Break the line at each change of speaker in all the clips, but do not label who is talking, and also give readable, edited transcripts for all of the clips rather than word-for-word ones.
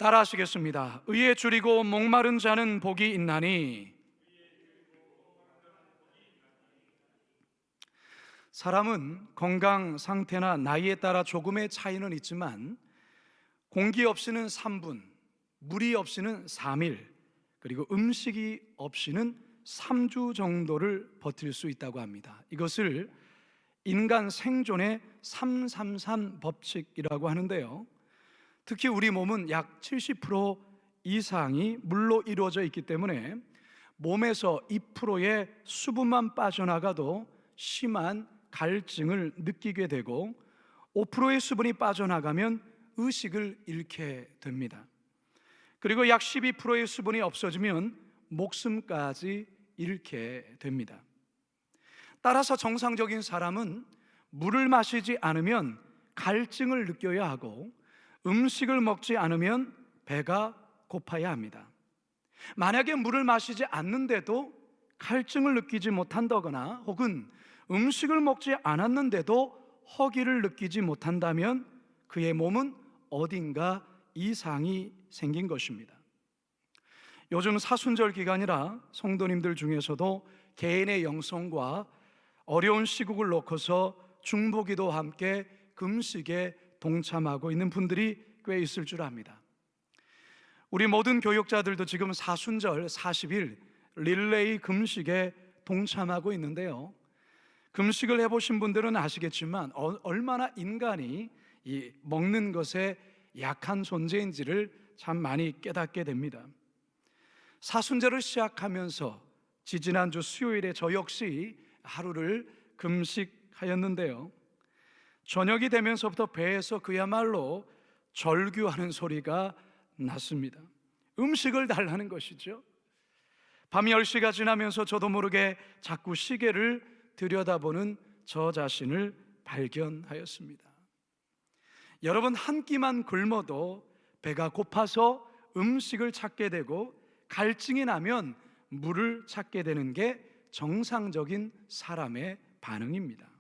따라하시겠습니다. 의에 줄이고 목마른 자는 복이 있나니. 사람은 건강 상태나 나이에 따라 조금의 차이는 있지만 공기 없이는 3분, 물이 없이는 3일, 그리고 음식이 없이는 3주 정도를 버틸 수 있다고 합니다. 이것을 인간 생존의 333 법칙이라고 하는데요, 특히 우리 몸은 약 70% 이상이 물로 이루어져 있기 때문에 몸에서 2%의 수분만 빠져나가도 심한 갈증을 느끼게 되고 5%의 수분이 빠져나가면 의식을 잃게 됩니다. 그리고 약 12%의 수분이 없어지면 목숨까지 잃게 됩니다. 따라서 정상적인 사람은 물을 마시지 않으면 갈증을 느껴야 하고 음식을 먹지 않으면 배가 고파야 합니다. 만약에 물을 마시지 않는데도 갈증을 느끼지 못한다거나 혹은 음식을 먹지 않았는데도 허기를 느끼지 못한다면 그의 몸은 어딘가 이상이 생긴 것입니다. 요즘 사순절 기간이라 성도님들 중에서도 개인의 영성과 어려운 시국을 놓고서 중보기도와 함께 금식에 동참하고 있는 분들이 꽤 있을 줄 압니다. 우리 모든 교육자들도 지금 사순절 40일 릴레이 금식에 동참하고 있는데요, 금식을 해보신 분들은 아시겠지만 얼마나 인간이 이 먹는 것에 약한 존재인지를 참 많이 깨닫게 됩니다. 사순절을 시작하면서 지지난주 수요일에 저 역시 하루를 금식하였는데요, 저녁이 되면서부터 배에서 그야말로 절규하는 소리가 났습니다. 음식을 달라는 것이죠. 밤 10시가 지나면서 저도 모르게 자꾸 시계를 들여다보는 저 자신을 발견하였습니다. 여러분, 한 끼만 굶어도 배가 고파서 음식을 찾게 되고 갈증이 나면 물을 찾게 되는 게 정상적인 사람의 반응입니다.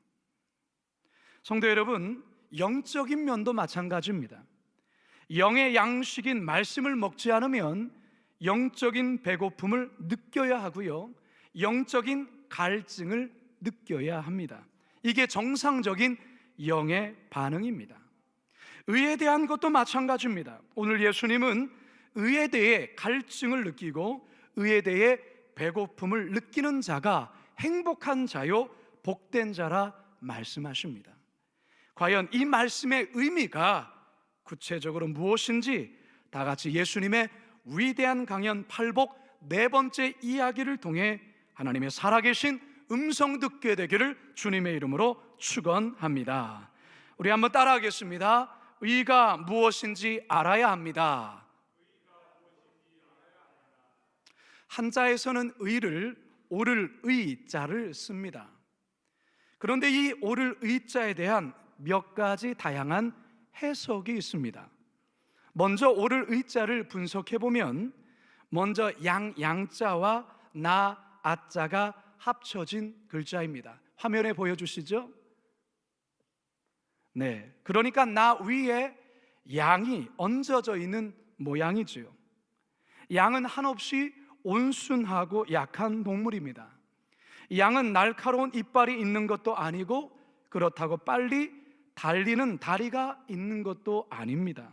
성도 여러분, 영적인 면도 마찬가지입니다. 영의 양식인 말씀을 먹지 않으면 영적인 배고픔을 느껴야 하고요, 영적인 갈증을 느껴야 합니다. 이게 정상적인 영의 반응입니다. 의에 대한 것도 마찬가지입니다. 오늘 예수님은 의에 대해 갈증을 느끼고 의에 대해 배고픔을 느끼는 자가 행복한 자요 복된 자라 말씀하십니다. 과연 이 말씀의 의미가 구체적으로 무엇인지 다 같이 예수님의 위대한 강연 8복 네 번째 이야기를 통해 하나님의 살아계신 음성 듣게 되기를 주님의 이름으로 축원합니다. 우리 한번 따라하겠습니다. 의가 무엇인지 알아야 합니다. 한자에서는 의를 오를 의자를 씁니다. 그런데 이 오를 의자에 대한 몇 가지 다양한 해석이 있습니다. 먼저 오를 의자를 분석해 보면 먼저 양자와 나 아자가 합쳐진 글자입니다. 화면에 보여주시죠? 네, 그러니까 나 위에 양이 얹어져 있는 모양이지요. 양은 한없이 온순하고 약한 동물입니다. 양은 날카로운 이빨이 있는 것도 아니고 그렇다고 빨리 달리는 다리가 있는 것도 아닙니다.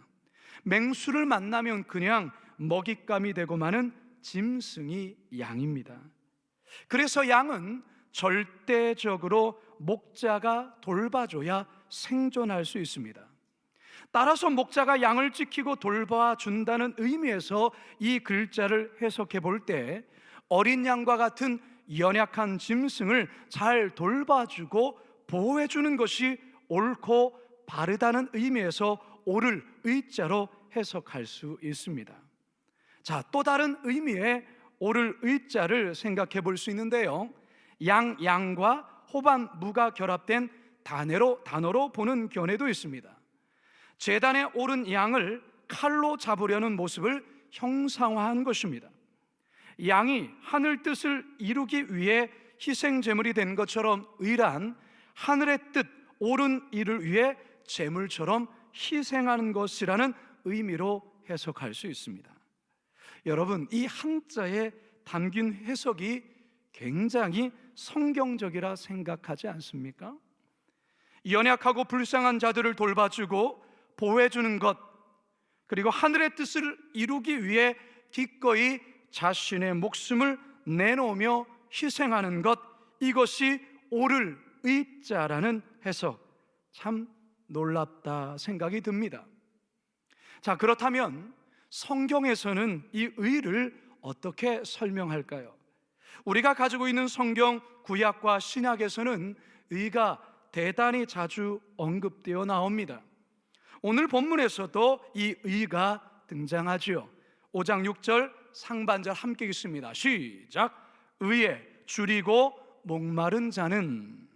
맹수를 만나면 그냥 먹잇감이 되고 마는 짐승이 양입니다. 그래서 양은 절대적으로 목자가 돌봐줘야 생존할 수 있습니다. 따라서 목자가 양을 지키고 돌봐준다는 의미에서 이 글자를 해석해 볼 때 어린 양과 같은 연약한 짐승을 잘 돌봐주고 보호해주는 것이 옳고 바르다는 의미에서 오를 의자로 해석할 수 있습니다. 자, 또 다른 의미의 오를 의자를 생각해 볼 수 있는데요, 양과 호반 무가 결합된 단어로 보는 견해도 있습니다. 제단에 오른 양을 칼로 잡으려는 모습을 형상화한 것입니다. 양이 하늘 뜻을 이루기 위해 희생 제물이 된 것처럼 의란 하늘의 뜻 옳은 일을 위해 제물처럼 희생하는 것이라는 의미로 해석할 수 있습니다. 여러분, 이 한자에 담긴 해석이 굉장히 성경적이라 생각하지 않습니까? 연약하고 불쌍한 자들을 돌봐주고 보호해주는 것, 그리고 하늘의 뜻을 이루기 위해 기꺼이 자신의 목숨을 내놓으며 희생하는 것, 이것이 옳을 의자라는 해석, 참 놀랍다 생각이 듭니다. 자, 그렇다면 성경에서는 이 의를 어떻게 설명할까요? 우리가 가지고 있는 성경 구약과 신약에서는 의가 대단히 자주 언급되어 나옵니다. 오늘 본문에서도 이 의가 등장하지요. 5장 6절 상반절 함께 읽습니다. 시작. 의에 줄이고 목마른 자는.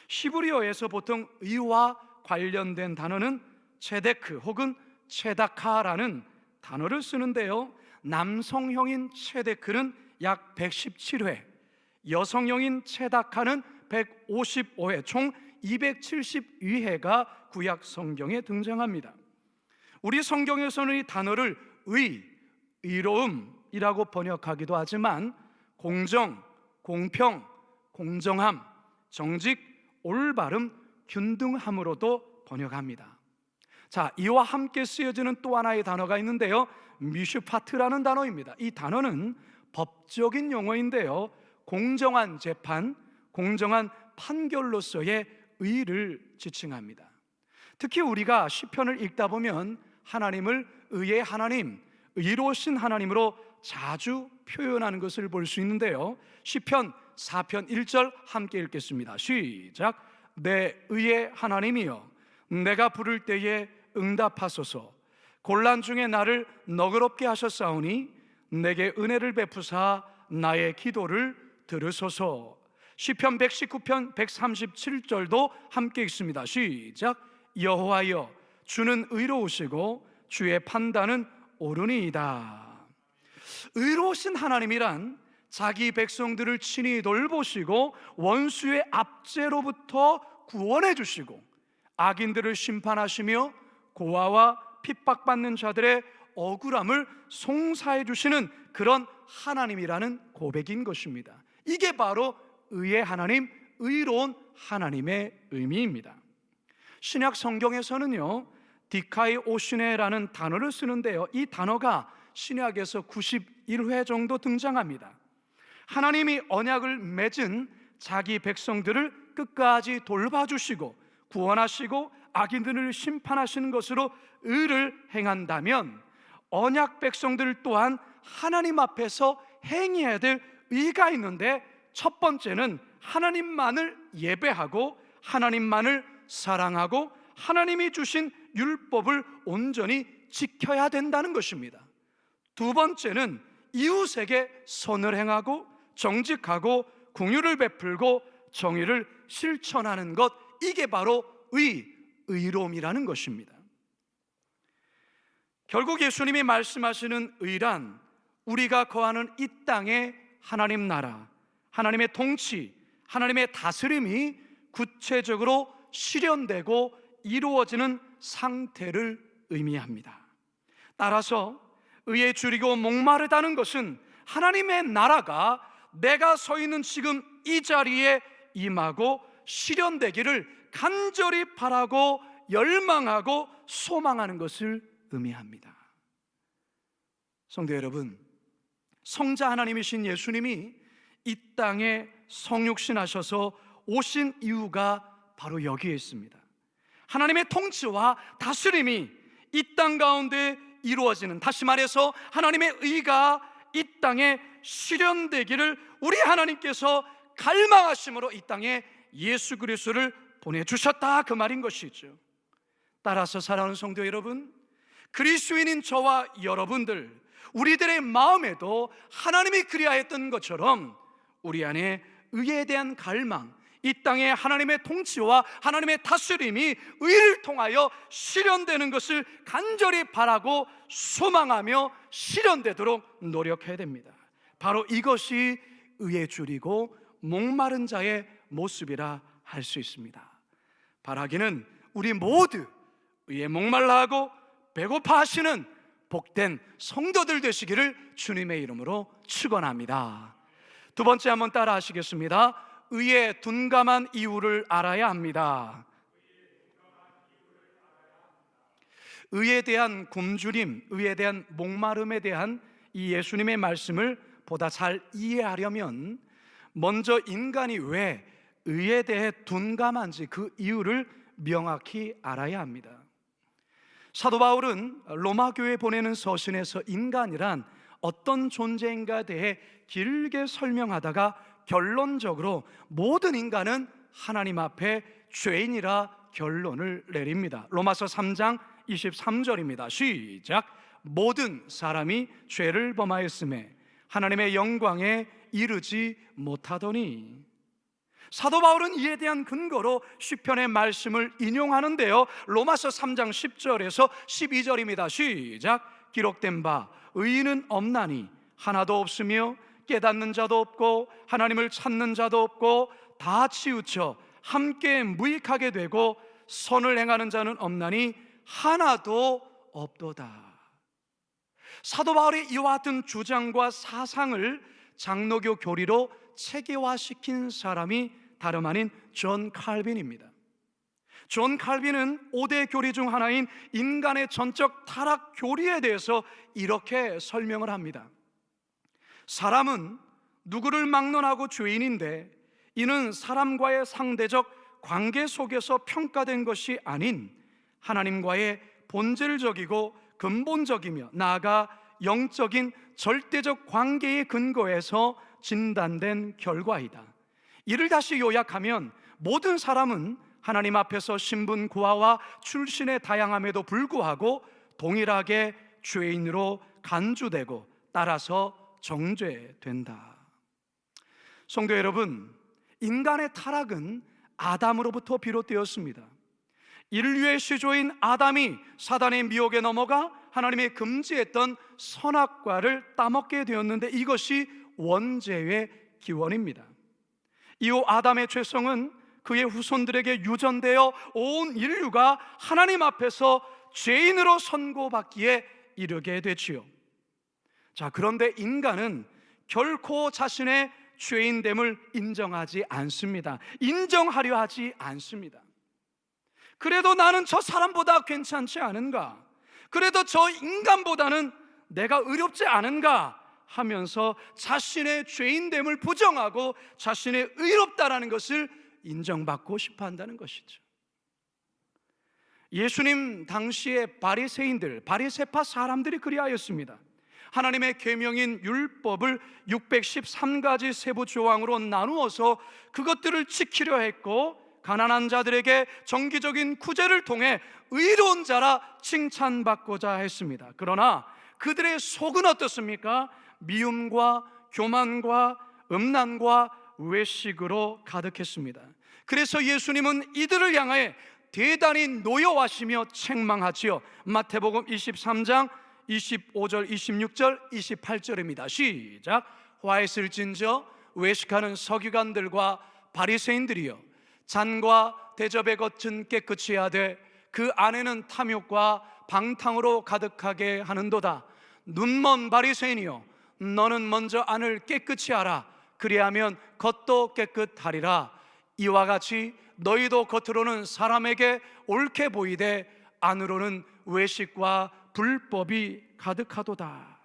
히브리어에서 보통 의와 관련된 단어는 체데크 혹은 체다카라는 단어를 쓰는데요, 남성형인 체데크는 약 117회, 여성형인 체다카는 155회, 총 272회가 구약 성경에 등장합니다. 우리 성경에서는 이 단어를 의로움이라고 번역하기도 하지만 공정, 공평, 공정함, 정직, 올바름, 균등함으로도 번역합니다. 자, 이와 함께 쓰여지는 또 하나의 단어가 있는데요, 미슈파트라는 단어입니다. 이 단어는 법적인 용어인데요, 공정한 재판, 공정한 판결로서의 의를 지칭합니다. 특히 우리가 시편을 읽다 보면 하나님을 의의 하나님, 의로우신 하나님으로 자주 표현하는 것을 볼 수 있는데요, 시편 4편 1절 함께 읽겠습니다. 시작. 내 의의 하나님이여, 내가 부를 때에 응답하소서. 곤란 중에 나를 너그럽게 하셨사오니 내게 은혜를 베푸사 나의 기도를 들으소서. 시편 119편 137절도 함께 읽습니다. 시작. 여호와여, 주는 의로우시고 주의 판단은 옳으니이다. 의로우신 하나님이란 자기 백성들을 친히 돌보시고 원수의 압제로부터 구원해 주시고 악인들을 심판하시며 고아와 핍박받는 자들의 억울함을 송사해 주시는 그런 하나님이라는 고백인 것입니다. 이게 바로 의의 하나님, 의로운 하나님의 의미입니다. 신약 성경에서는요, 디카이오시네라는 단어를 쓰는데요, 이 단어가 신약에서 91회 정도 등장합니다. 하나님이 언약을 맺은 자기 백성들을 끝까지 돌봐주시고 구원하시고 악인들을 심판하시는 것으로 의를 행한다면 언약 백성들 또한 하나님 앞에서 행해야 될 의가 있는데, 첫 번째는 하나님만을 예배하고 하나님만을 사랑하고 하나님이 주신 율법을 온전히 지켜야 된다는 것입니다. 두 번째는 이웃에게 선을 행하고 정직하고 긍휼을 베풀고 정의를 실천하는 것, 이게 바로 의로움이라는 것입니다. 결국 예수님이 말씀하시는 의란 우리가 거하는 이 땅의 하나님 나라, 하나님의 통치, 하나님의 다스림이 구체적으로 실현되고 이루어지는 상태를 의미합니다. 따라서 의에 줄이고 목마르다는 것은 하나님의 나라가 내가 서 있는 지금 이 자리에 임하고 실현되기를 간절히 바라고 열망하고 소망하는 것을 의미합니다. 성도 여러분, 성자 하나님이신 예수님이 이 땅에 성육신하셔서 오신 이유가 바로 여기에 있습니다. 하나님의 통치와 다스림이 이 땅 가운데 이루어지는, 다시 말해서 하나님의 의가 이 땅에 실현되기를 우리 하나님께서 갈망하심으로 이 땅에 예수 그리스도를 보내주셨다, 그 말인 것이죠. 따라서 사랑하는 성도 여러분, 그리스도인인 저와 여러분들, 우리들의 마음에도 하나님이 그리하였던 것처럼 우리 안에 의에 대한 갈망, 이 땅에 하나님의 통치와 하나님의 다스림이 의를 통하여 실현되는 것을 간절히 바라고 소망하며 실현되도록 노력해야 됩니다. 바로 이것이 의에 줄이고 목마른 자의 모습이라 할 수 있습니다. 바라기는 우리 모두 의에 목말라 하고 배고파 하시는 복된 성도들 되시기를 주님의 이름으로 축원합니다. 두 번째 한번 따라 하시겠습니다. 의의 둔감한 이유를 알아야 합니다. 의에 대한 굶주림, 의에 대한 목마름에 대한 이 예수님의 말씀을 보다 잘 이해하려면 먼저 인간이 왜 의에 대해 둔감한지 그 이유를 명확히 알아야 합니다. 사도 바울은 로마 교회에 보내는 서신에서 인간이란 어떤 존재인가에 대해 길게 설명하다가 결론적으로 모든 인간은 하나님 앞에 죄인이라 결론을 내립니다. 로마서 3장 23절입니다. 시작. 모든 사람이 죄를 범하였음에 하나님의 영광에 이르지 못하더니. 사도 바울은 이에 대한 근거로 시편의 말씀을 인용하는데요, 로마서 3장 10절에서 12절입니다. 시작. 기록된 바 의인은 없나니 하나도 없으며 깨닫는 자도 없고 하나님을 찾는 자도 없고 다 치우쳐 함께 무익하게 되고 선을 행하는 자는 없나니 하나도 없도다. 사도 바울의 이와 같은 주장과 사상을 장로교 교리로 체계화시킨 사람이 다름 아닌 존 칼빈입니다. 존 칼빈은 5대 교리 중 하나인 인간의 전적 타락 교리에 대해서 이렇게 설명을 합니다. 사람은 누구를 막론하고 죄인인데 이는 사람과의 상대적 관계 속에서 평가된 것이 아닌 하나님과의 본질적이고 근본적이며 나아가 영적인 절대적 관계의 근거에서 진단된 결과이다. 이를 다시 요약하면 모든 사람은 하나님 앞에서 신분 고하와 출신의 다양함에도 불구하고 동일하게 죄인으로 간주되고 따라서 정죄된다. 성도 여러분, 인간의 타락은 아담으로부터 비롯되었습니다. 인류의 시조인 아담이 사단의 미혹에 넘어가 하나님의 금지했던 선악과를 따먹게 되었는데 이것이 원죄의 기원입니다. 이후 아담의 죄성은 그의 후손들에게 유전되어 온 인류가 하나님 앞에서 죄인으로 선고받기에 이르게 되지요. 자, 그런데 인간은 결코 자신의 죄인됨을 인정하지 않습니다. 인정하려 하지 않습니다. 그래도 나는 저 사람보다 괜찮지 않은가? 그래도 저 인간보다는 내가 의롭지 않은가? 하면서 자신의 죄인됨을 부정하고 자신의 의롭다라는 것을 인정받고 싶어 한다는 것이죠. 예수님 당시의 바리새인들, 바리새파 사람들이 그리하였습니다. 하나님의 계명인 율법을 613가지 세부 조항으로 나누어서 그것들을 지키려 했고 가난한 자들에게 정기적인 구제를 통해 의로운 자라 칭찬받고자 했습니다. 그러나 그들의 속은 어떻습니까? 미움과 교만과 음란과 외식으로 가득했습니다. 그래서 예수님은 이들을 향하여 대단히 노여워하시며 책망하지요. 마태복음 23장 25절, 26절, 28절입니다. 시작. 화 있을진저 외식하는 서기관들과 바리새인들이여, 잔과 대접에 겉은 깨끗이 하되 그 안에는 탐욕과 방탕으로 가득하게 하는도다. 눈먼 바리새인이여, 너는 먼저 안을 깨끗이 하라. 그리하면 겉도 깨끗하리라. 이와 같이 너희도 겉으로는 사람에게 옳게 보이되 안으로는 외식과 불법이 가득하도다.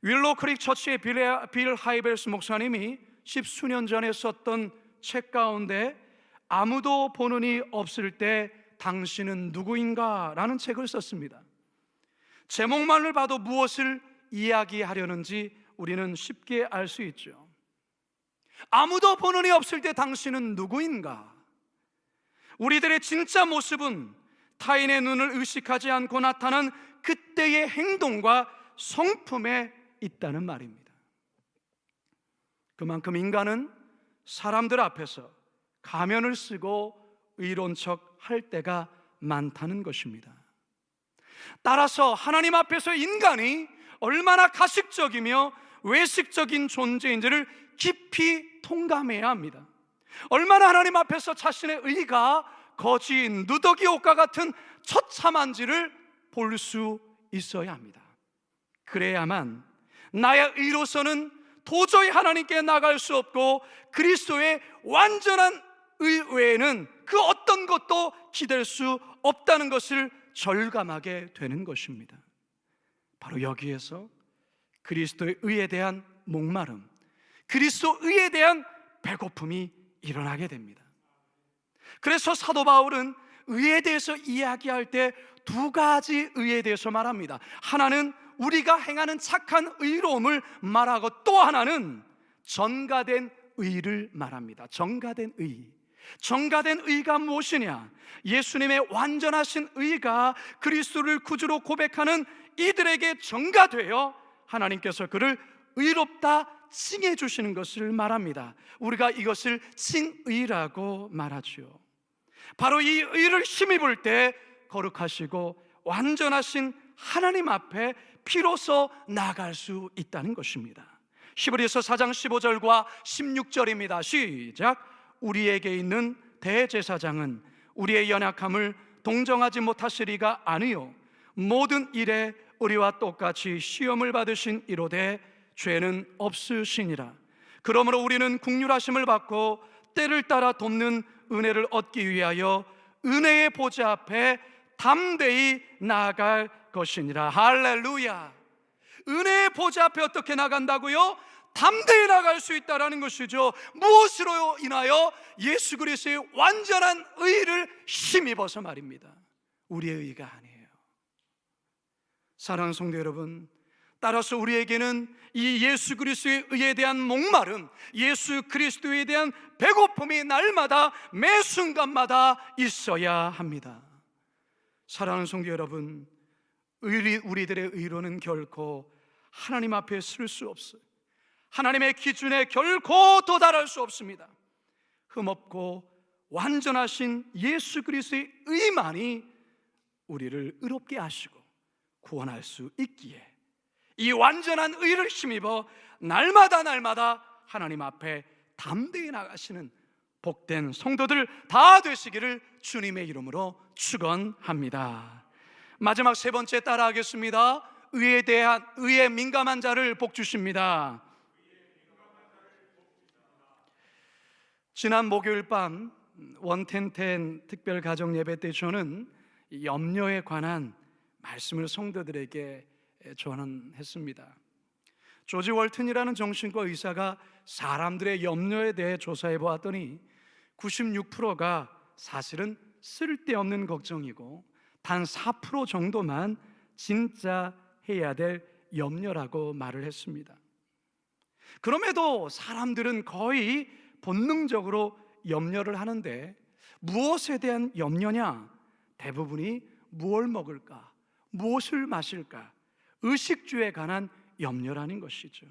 윌로우 크릭 처치의 빌 하이벨스 목사님이 10수년 전에 썼던 책 가운데 아무도 보는 이 없을 때 당신은 누구인가? 라는 책을 썼습니다. 제목만을 봐도 무엇을 이야기하려는지 우리는 쉽게 알 수 있죠. 아무도 보는 이 없을 때 당신은 누구인가? 우리들의 진짜 모습은 타인의 눈을 의식하지 않고 나타난 그때의 행동과 성품에 있다는 말입니다. 그만큼 인간은 사람들 앞에서 가면을 쓰고 의로운 척 할 때가 많다는 것입니다. 따라서 하나님 앞에서 인간이 얼마나 가식적이며 외식적인 존재인지를 깊이 통감해야 합니다. 얼마나 하나님 앞에서 자신의 의가 거지 누더기 옷과 같은 처참한지를 볼 수 있어야 합니다. 그래야만 나의 의로서는 도저히 하나님께 나갈 수 없고 그리스도의 완전한 의 외에는 그 어떤 것도 기댈 수 없다는 것을 절감하게 되는 것입니다. 바로 여기에서 그리스도의 의에 대한 목마름, 그리스도 의에 대한 배고픔이 일어나게 됩니다. 그래서 사도 바울은 의에 대해서 이야기할 때 두 가지 의에 대해서 말합니다. 하나는 우리가 행하는 착한 의로움을 말하고, 또 하나는 전가된 의를 말합니다. 전가된 의. 전가된 의가 무엇이냐? 예수님의 완전하신 의가 그리스도를 구주로 고백하는 이들에게 전가되어 하나님께서 그를 의롭다 칭해 주시는 것을 말합니다. 우리가 이것을 칭의라고 말하죠. 바로 이 의를 힘입을 때 거룩하시고 완전하신 하나님 앞에 비로소 나아갈 수 있다는 것입니다. 히브리서 4장 15절과 16절입니다. 시작. 우리에게 있는 대제사장은 우리의 연약함을 동정하지 못하시리가 아니요 모든 일에 우리와 똑같이 시험을 받으신 이로되 죄는 없으시니라. 그러므로 우리는 긍휼하심을 받고 때를 따라 돕는 은혜를 얻기 위하여 은혜의 보좌 앞에 담대히 나아갈 것이니라. 할렐루야. 은혜의 보좌 앞에 어떻게 나간다고요? 담대히 나갈 수 있다는 것이죠. 무엇으로 인하여? 예수 그리스도의 완전한 의를 힘입어서 말입니다. 우리의 의가 아니에요. 사랑하는 성도 여러분, 따라서 우리에게는 이 예수 그리스도의 의에 대한 목마름, 예수 그리스도에 대한 배고픔이 날마다 매 순간마다 있어야 합니다. 사랑하는 성도 여러분, 우리들의 의로는 결코 하나님 앞에 쓸 수 없어요. 하나님의 기준에 결코 도달할 수 없습니다. 흠없고 완전하신 예수 그리스도의 의만이 우리를 의롭게 하시고 구원할 수 있기에 이 완전한 의를 힘입어 날마다 하나님 앞에 담대히 나가시는 복된 성도들 다 되시기를 주님의 이름으로 축원합니다. 마지막 세 번째 따라하겠습니다. 의에 민감한 자를 복 주십니다. 지난 목요일 밤 원텐텐 특별 가정 예배 때 저는 염려에 관한 말씀을 성도들에게 전했습니다. 조지 월튼이라는 정신과 의사가 사람들의 염려에 대해 조사해 보았더니 96%가 사실은 쓸데없는 걱정이고 단 4% 정도만 진짜 해야 될 염려라고 말을 했습니다. 그럼에도 사람들은 거의 본능적으로 염려를 하는데 무엇에 대한 염려냐? 대부분이 무엇을 먹을까? 무엇을 마실까? 의식주에 관한 염려라는 것이죠.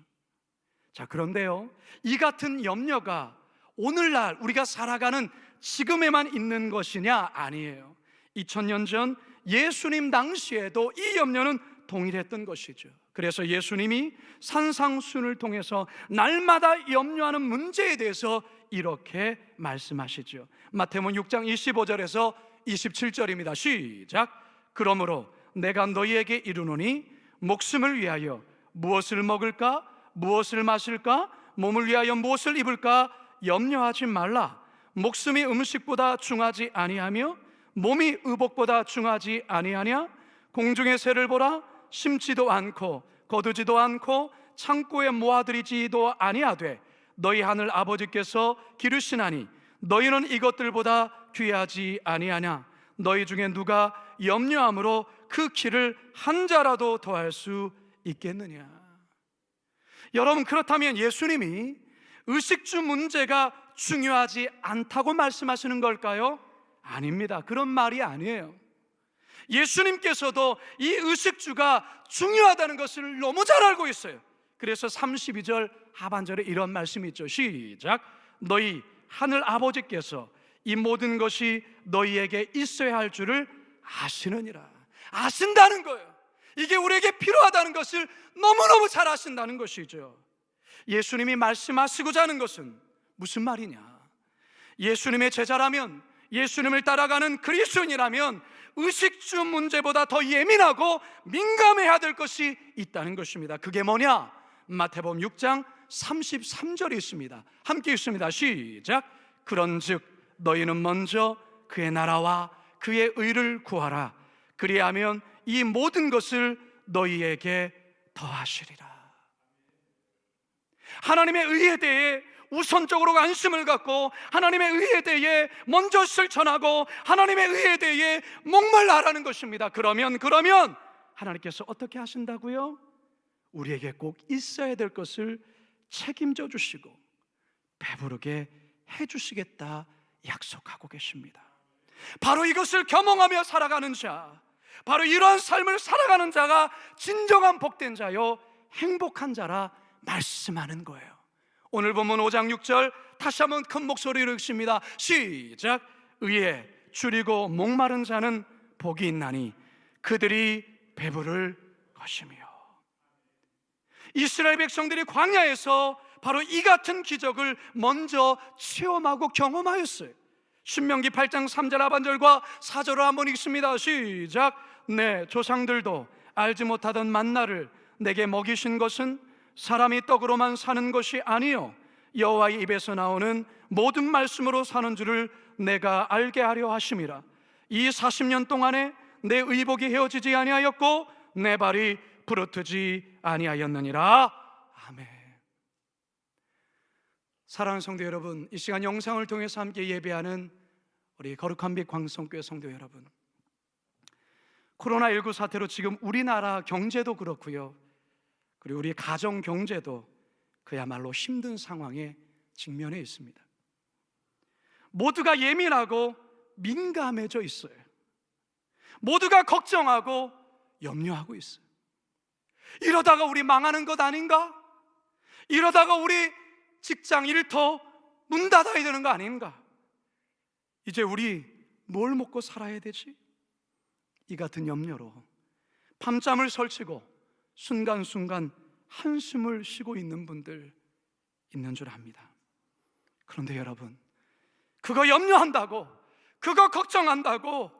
자, 그런데요, 이 같은 염려가 오늘날 우리가 살아가는 지금에만 있는 것이냐? 아니에요. 2000년 전 예수님 당시에도 이 염려는 동일했던 것이죠. 그래서 예수님이 산상순을 통해서 날마다 염려하는 문제에 대해서 이렇게 말씀하시죠. 마태복음 6장 25절에서 27절입니다. 시작. 그러므로 내가 너희에게 이르노니 목숨을 위하여 무엇을 먹을까? 무엇을 마실까? 몸을 위하여 무엇을 입을까? 염려하지 말라. 목숨이 음식보다 중하지 아니하며 몸이 의복보다 중하지 아니하냐? 공중의 새를 보라. 심지도 않고 거두지도 않고 창고에 모아들이지도 아니하되 너희 하늘 아버지께서 기르시나니 너희는 이것들보다 귀하지 아니하냐? 너희 중에 누가 염려함으로 그 키를 한 자라도 더할 수 있겠느냐? 여러분, 그렇다면 예수님이 의식주 문제가 중요하지 않다고 말씀하시는 걸까요? 아닙니다. 그런 말이 아니에요. 예수님께서도 이 의식주가 중요하다는 것을 너무 잘 알고 있어요. 그래서 32절 하반절에 이런 말씀이 있죠. 시작. 너희 하늘 아버지께서 이 모든 것이 너희에게 있어야 할 줄을 아시느니라. 아신다는 거예요. 이게 우리에게 필요하다는 것을 너무너무 잘 아신다는 것이죠. 예수님이 말씀하시고자 하는 것은 무슨 말이냐? 예수님의 제자라면, 예수님을 따라가는 그리스도인이라면 의식주 문제보다 더 예민하고 민감해야 될 것이 있다는 것입니다. 그게 뭐냐? 마태복음 6장 33절이 있습니다. 함께 읽습니다. 시작. 그런즉 너희는 먼저 그의 나라와 그의 의를 구하라. 그리하면 이 모든 것을 너희에게 더하시리라. 하나님의 의에 대해 우선적으로 관심을 갖고 하나님의 의에 대해 먼저 실천하고 하나님의 의에 대해 목말라라는 것입니다. 그러면 하나님께서 어떻게 하신다고요? 우리에게 꼭 있어야 될 것을 책임져 주시고 배부르게 해주시겠다 약속하고 계십니다. 바로 이것을 겸응하며 살아가는 자, 바로 이러한 삶을 살아가는 자가 진정한 복된 자요 행복한 자라 말씀하는 거예요. 오늘 본문 5장 6절 다시 한번 큰 목소리로 읽습니다. 시작. 의에 줄이고 목마른 자는 복이 있나니 그들이 배부를 것이며. 이스라엘 백성들이 광야에서 바로 이 같은 기적을 먼저 체험하고 경험하였어요. 신명기 8장 3절 하반절과 4절을 한번 읽습니다. 시작. 내 조상들도 알지 못하던 만나를 내게 먹이신 것은 사람이 떡으로만 사는 것이 아니요 여호와의 입에서 나오는 모든 말씀으로 사는 줄을 내가 알게 하려 하심이라. 이 40년 동안에 내 의복이 헤어지지 아니하였고 내 발이 부르트지 아니하였느니라. 아멘. 사랑하는 성도 여러분, 이 시간 영상을 통해서 함께 예배하는 우리 거룩한 빛 광성교회 성도 여러분, 코로나19 사태로 지금 우리나라 경제도 그렇고요, 그리고 우리 가정 경제도 그야말로 힘든 상황에 직면해 있습니다. 모두가 예민하고 민감해져 있어요. 모두가 걱정하고 염려하고 있어요. 이러다가 우리 망하는 것 아닌가? 이러다가 우리 직장 일터 문 닫아야 되는 거 아닌가? 이제 우리 뭘 먹고 살아야 되지? 이 같은 염려로 밤잠을 설치고 순간순간 한숨을 쉬고 있는 분들 있는 줄 압니다. 그런데 여러분, 그거 염려한다고, 그거 걱정한다고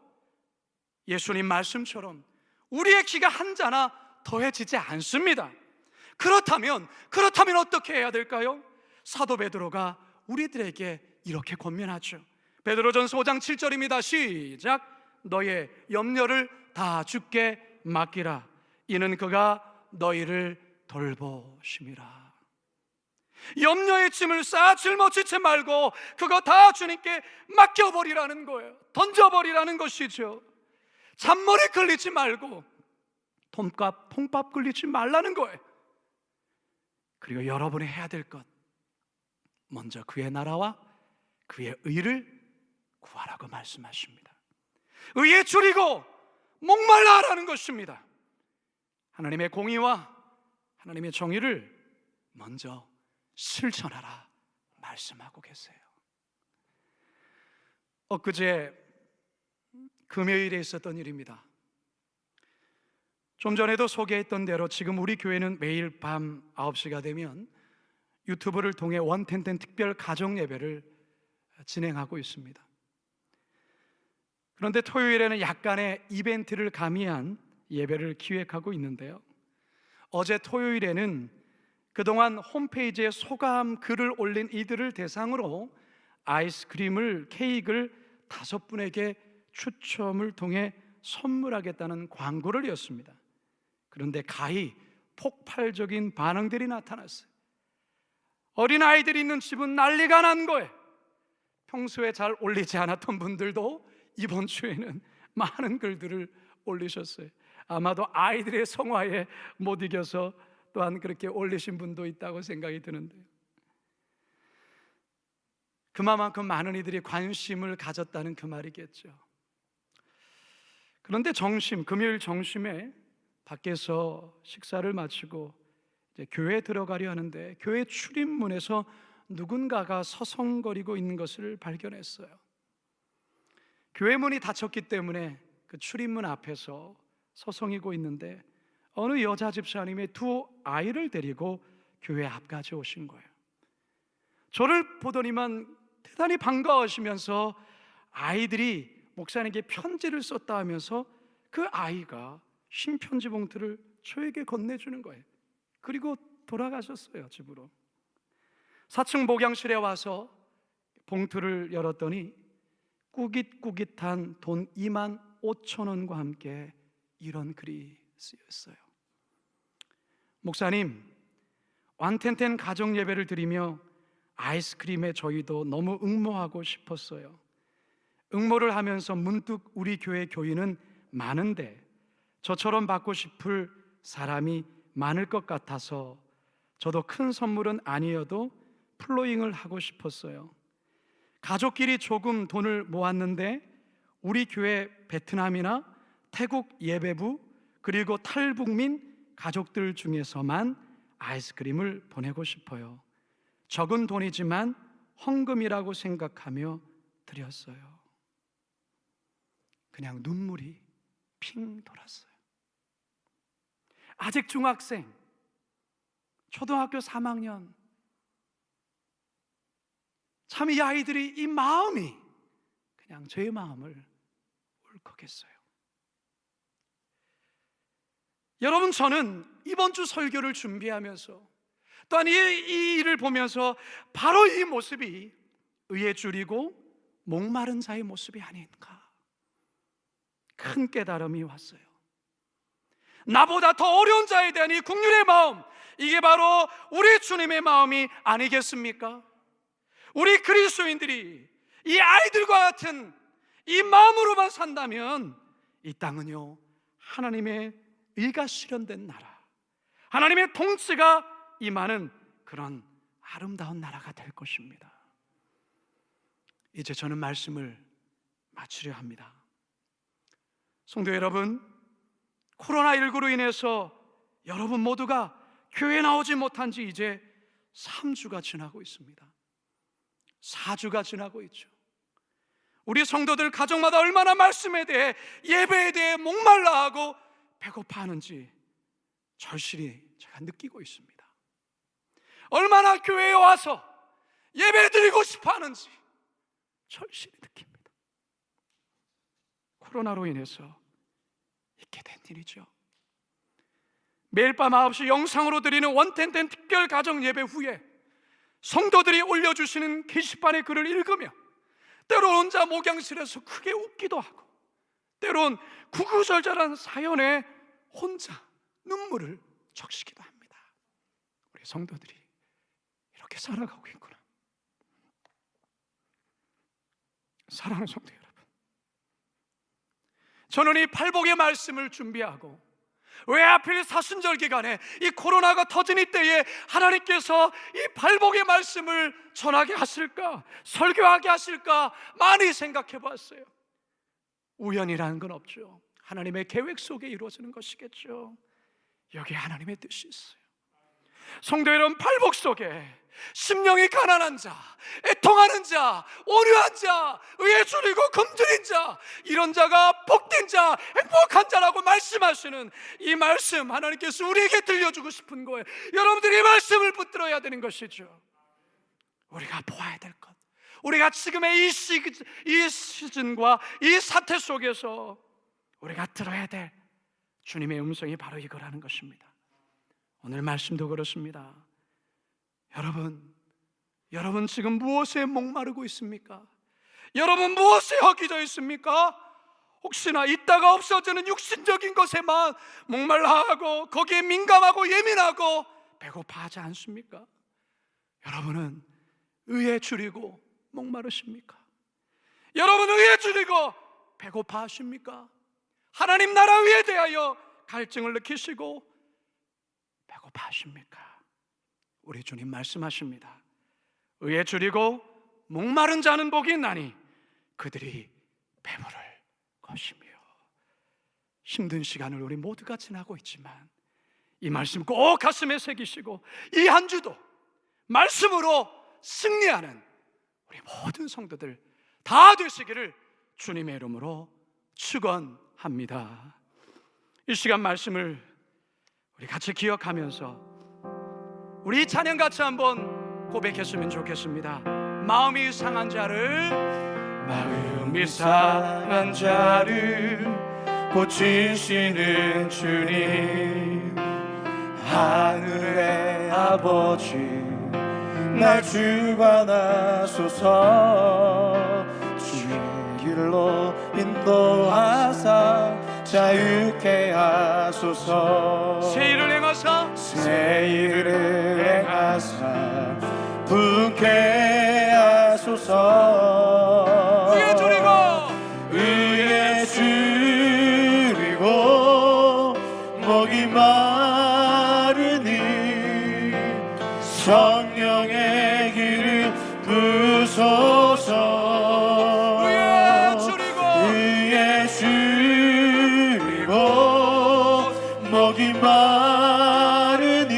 예수님 말씀처럼 우리의 기가 한 자나 더해지지 않습니다. 그렇다면 어떻게 해야 될까요? 사도 베드로가 우리들에게 이렇게 권면하죠. 베드로전서 5장 7절입니다. 시작. 너의 염려를 다 주께 맡기라. 이는 그가 너희를 돌보심이라. 염려의 짐을 쌓아 짊어지지 말고 그거 다 주님께 맡겨버리라는 거예요. 던져버리라는 것이죠. 잔머리 걸리지 말고 통밥 걸리지 말라는 거예요. 그리고 여러분이 해야 될 것, 먼저 그의 나라와 그의 의를 구하라고 말씀하십니다. 의에 줄이고 목말라 하라는 것입니다. 하나님의 공의와 하나님의 정의를 먼저 실천하라 말씀하고 계세요. 엊그제 금요일에 있었던 일입니다. 좀 전에도 소개했던 대로 지금 우리 교회는 매일 밤 9시가 되면 유튜브를 통해 원텐텐 특별 가정 예배를 진행하고 있습니다. 그런데 토요일에는 약간의 이벤트를 가미한 예배를 기획하고 있는데요, 어제 토요일에는 그동안 홈페이지에 소감 글을 올린 이들을 대상으로 아이스크림을, 케이크를 5분에게 추첨을 통해 선물하겠다는 광고를 이었습니다. 그런데 가히 폭발적인 반응들이 나타났어요. 어린아이들이 있는 집은 난리가 난 거예요. 평소에 잘 올리지 않았던 분들도 이번 주에는 많은 글들을 올리셨어요. 아마도 아이들의 성화에 못 이겨서 또한 그렇게 올리신 분도 있다고 생각이 드는데요, 그만큼 많은 이들이 관심을 가졌다는 그 말이겠죠. 그런데 금요일 정심에 밖에서 식사를 마치고 이제 교회에 들어가려 하는데 교회 출입문에서 누군가가 서성거리고 있는 것을 발견했어요. 교회 문이 닫혔기 때문에 그 출입문 앞에서 서성이고 있는데 어느 여자 집사님의 2 아이를 데리고 교회 앞까지 오신 거예요. 저를 보더니만 대단히 반가워하시면서 아이들이 목사님께 편지를 썼다 하면서 그 아이가 흰 편지 봉투를 저에게 건네주는 거예요. 그리고 돌아가셨어요, 집으로. 4층 목양실에 와서 봉투를 열었더니 꾸깃꾸깃한 돈 25,000원과 함께 이런 글이 쓰였어요. 목사님, 완텐텐 가정 예배를 드리며 아이스크림에 저희도 너무 응모하고 싶었어요. 응모를 하면서 문득 우리 교회 교인은 많은데 저처럼 받고 싶을 사람이 많을 것 같아서 저도 큰 선물은 아니어도 플로잉을 하고 싶었어요. 가족끼리 조금 돈을 모았는데 우리 교회 베트남이나 태국 예배부 그리고 탈북민 가족들 중에서만 아이스크림을 보내고 싶어요. 적은 돈이지만 헌금이라고 생각하며 드렸어요. 그냥 눈물이 핑 돌았어요. 아직 중학생, 초등학교 3학년, 참 이 아이들이 이 마음이 그냥 제 마음을 울컥했어요. 여러분, 저는 이번 주 설교를 준비하면서 또한 이 일을 보면서 바로 이 모습이 의에 줄이고 목마른 자의 모습이 아닌가 큰 깨달음이 왔어요. 나보다 더 어려운 자에 대한 이 긍휼의 마음, 이게 바로 우리 주님의 마음이 아니겠습니까? 우리 그리스도인들이 이 아이들과 같은 이 마음으로만 산다면 이 땅은요, 하나님의 의가 실현된 나라, 하나님의 통치가 임하는 그런 아름다운 나라가 될 것입니다. 이제 저는 말씀을 마치려 합니다. 성도 여러분, 코로나19로 인해서 여러분 모두가 교회에 나오지 못한 지 이제 3주가 지나고 있습니다. 4주가 지나고 있죠. 우리 성도들 가정마다 얼마나 말씀에 대해, 예배에 대해 목말라하고 배고파하는지 절실히 제가 느끼고 있습니다. 얼마나 교회에 와서 예배 드리고 싶어 하는지 절실히 느낍니다. 코로나로 인해서 있게 된 일이죠. 매일 밤 9시 영상으로 드리는 원텐텐 특별 가정 예배 후에 성도들이 올려주시는 게시판의 글을 읽으며 때로 혼자 목양실에서 크게 웃기도 하고 때론 구구절절한 사연에 혼자 눈물을 적시기도 합니다. 우리 성도들이 이렇게 살아가고 있구나. 사랑하는 성도 여러분, 저는 이 팔복의 말씀을 준비하고 왜 하필 사순절 기간에 이 코로나가 터진 이때에 하나님께서 이 팔복의 말씀을 전하게 하실까, 설교하게 하실까 많이 생각해 봤어요. 우연이라는 건 없죠. 하나님의 계획 속에 이루어지는 것이겠죠. 여기에 하나님의 뜻이 있어요. 성도 여러분, 팔복 속에 심령이 가난한 자, 애통하는 자, 온유한 자, 의에 줄이고 금줄인 자, 이런 자가 복된 자, 행복한 자라고 말씀하시는 이 말씀, 하나님께서 우리에게 들려주고 싶은 거예요. 여러분들이 이 말씀을 붙들어야 되는 것이죠. 우리가 보아야 될 것, 우리가 지금의 이 시즌과 이 사태 속에서 우리가 들어야 될 주님의 음성이 바로 이거라는 것입니다. 오늘 말씀도 그렇습니다. 여러분 지금 무엇에 목마르고 있습니까? 여러분 무엇에 허기져 있습니까? 혹시나 있다가 없어지는 육신적인 것에만 목말라하고 거기에 민감하고 예민하고 배고파하지 않습니까? 여러분은 의에 줄이고 목마르십니까? 여러분 의에 줄이고 배고파하십니까? 하나님 나라 위에 대하여 갈증을 느끼시고 배고파하십니까? 우리 주님 말씀하십니다. 의에 줄이고 목마른 자는 복이 있나니 그들이 배부를 것이며. 힘든 시간을 우리 모두가 지나고 있지만 이 말씀 꼭 가슴에 새기시고 이 한 주도 말씀으로 승리하는 우리 모든 성도들 다 되시기를 주님의 이름으로 축원합니다. 이 시간 말씀을 우리 같이 기억하면서 우리 찬양 같이 한번 고백했으면 좋겠습니다. 마음이 상한 자를 마음이 상한 자를 고치시는 주님,
하늘의 아버지 날 주관하소서. 주의 길로 인도하사 자유케 하소서.
새 일을 행하사
새 일을 행하사 부흥케 하소서.
의에 줄이고
의에 줄이고 목이 마르니 성령의 기름 부소서.
의에 줄이고
의에 줄이고 목이 마르니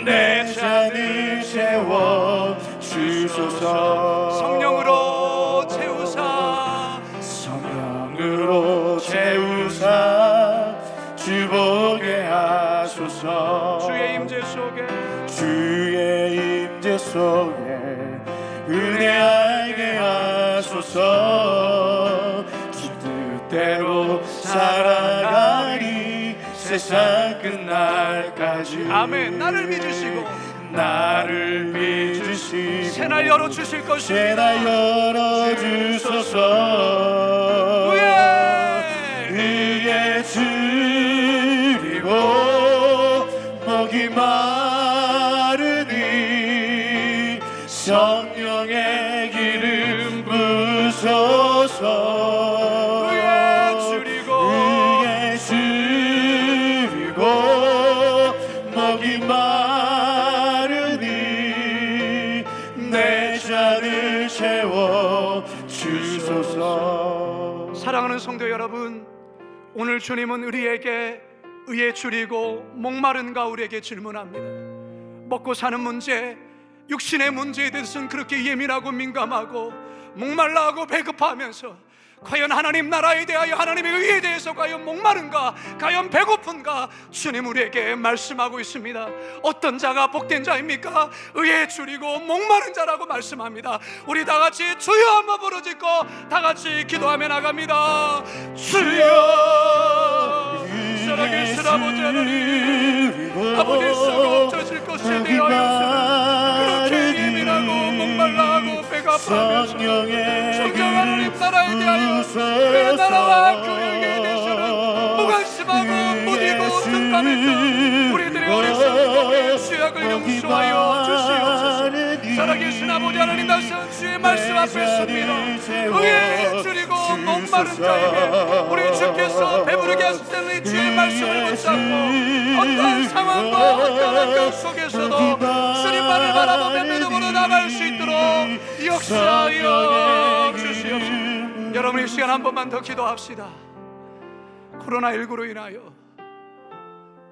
내 잔을 채워 주소서.
성령으로 채우사
성령으로 채우사 주보게 하소서.
주의 임재 속에
주의 임재 속에 은혜 알게 하소서. 주 뜻대로 살아가리 세상 끝날까지.
아멘. 나를 믿으시고
나를 믿으시고
새날 열어주실 것입니다.
새날 열어주소서. 의에 줄이고 목이 마르니 성령의 기름 부소서.
의에 줄이고
의에 줄이고 목이 마르니 내 잔을 채워 주소서.
사랑하는 성도 여러분, 오늘 주님은 우리에게 의에 줄이고 목마른 가울에게 질문합니다. 먹고 사는 문제, 육신의 문제에 대해서는 그렇게 예민하고 민감하고 목말라하고 배급하면서 과연 하나님 나라에 대하여, 하나님의 의에 대해서 과연 목마른가, 과연 배고픈가, 주님 우리에게 말씀하고 있습니다. 어떤 자가 복된 자입니까? 의에 줄이고 목마른 자라고 말씀합니다. 우리 다 같이 주여 한번 부르짖고 다 같이 기도하며 나갑니다. 주여, 살아계신 아버지 하나님, 아버지 썩어 없어질 것에 대하여 그렇게 예민하고 목말라하고 배가 아파하면서 성령 하나님 나라에 대하여, 그 나라와 그 의에 대해서는 무관심하고 무디고 둔감했던 우리들의 어리석은 죄악을 용서하여 주시옵소서. 살아계신 아버지 하나님, 다시 주의 말씀 앞에 섭니다. 의에 줄이고 목마른 자에게 우리 주께서 배부르게 하실 때는 이 주의 말씀을 붙잡고 어떠한 상황과 어떠한 환경 속에서도 주님만을 바라보며 믿음으로 나갈 수 있도록 역사하여 주시옵소서. 여러분, 이 시간 한 번만 더 기도합시다. 코로나19로 인하여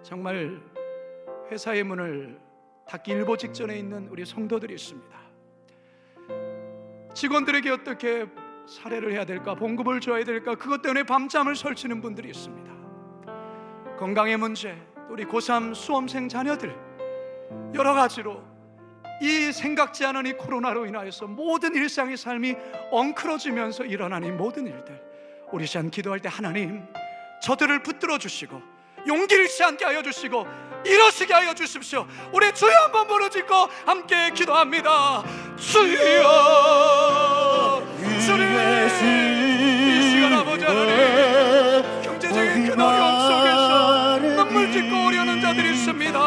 정말 회사의 문을 닫기 일보 직전에 있는 우리 성도들이 있습니다. 직원들에게 어떻게 사례를 해야 될까, 봉급을 줘야 될까, 그것 때문에 밤잠을 설치는 분들이 있습니다. 건강의 문제, 우리 고3 수험생 자녀들, 여러 가지로 이 생각지 않은 이 코로나로 인하여서 모든 일상의 삶이 엉클어지면서 일어난 이 모든 일들, 우리 시간 기도할 때 하나님 저들을 붙들어 주시고 용기를 잃지 않게 하여 주시고 일어서게 하여 주십시오. 우리 주여 한번 부르짖고 함께 기도합니다. 주여, 주님, 이 시간 아버지 하나님, 경제적인 큰 어려움 속에서 눈물 짓고 오려는 자들이 있습니다.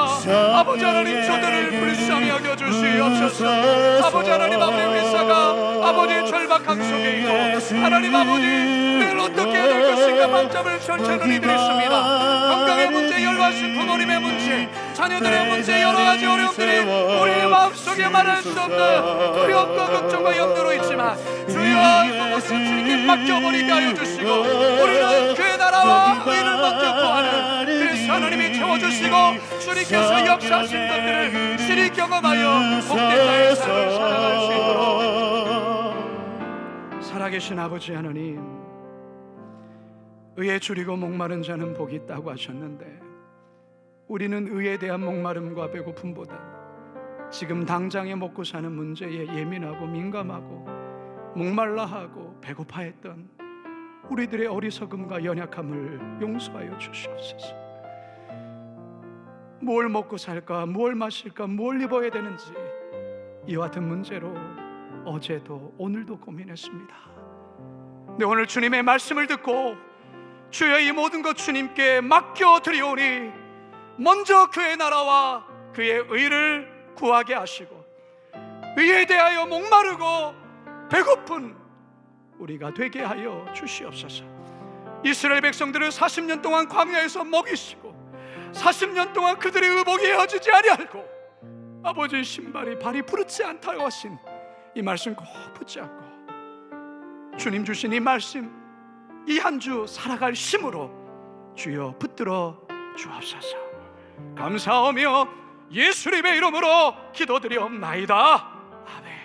아버지 하나님, 저들을 불쌍히 여겨 주시옵소서. 아버지 하나님, 아버지 회사가 아버지의 절박함 속에 있고, 하나님 아버지 내일 어떻게 해야 될 것인가 밤잠을 설치는 이들이 있습니다. 건강의 문제, 열과신 부모님의 문제, 자녀들의 문제, 여러 가지 어려움들이 우리의 마음속에 말할 수 없는 두려움과 걱정과 염려로 있지만 주여 이것을 주님께 맡겨버리게 하여 주시고 우리는 그의 나라와 의를 먼저 구하는, 그래서 하나님이 채워주시고 주님께서 역사하신 것들을 실히 경험하여 복된 나의 삶을 살아갈 수 있도록. 살아계신 아버지 하나님, 의에 줄이고 목마른 자는 복이 있다고 하셨는데, 우리는 의에 대한 목마름과 배고픔보다 지금 당장에 먹고 사는 문제에 예민하고 민감하고 목말라 하고 배고파했던 우리들의 어리석음과 연약함을 용서하여 주시옵소서. 뭘 먹고 살까, 뭘 마실까, 뭘 입어야 되는지 이와 같은 문제로 어제도 오늘도 고민했습니다. 근데 오늘 주님의 말씀을 듣고 주여 이 모든 것 주님께 맡겨드리오니 먼저 그의 나라와 그의 의를 구하게 하시고 의에 대하여 목마르고 배고픈 우리가 되게 하여 주시옵소서. 이스라엘 백성들을 40년 동안 광야에서 먹이시고 40년 동안 그들의 의복이 헤어지지 아니하고 아버지의 신발이 발이 부르지 않다고 하신 이 말씀 꼭 붙잡고 주님 주신 이 말씀 이 한 주 살아갈 힘으로 주여 붙들어 주옵소서. 감사하며 예수님의 이름으로 기도드리옵나이다. 아멘.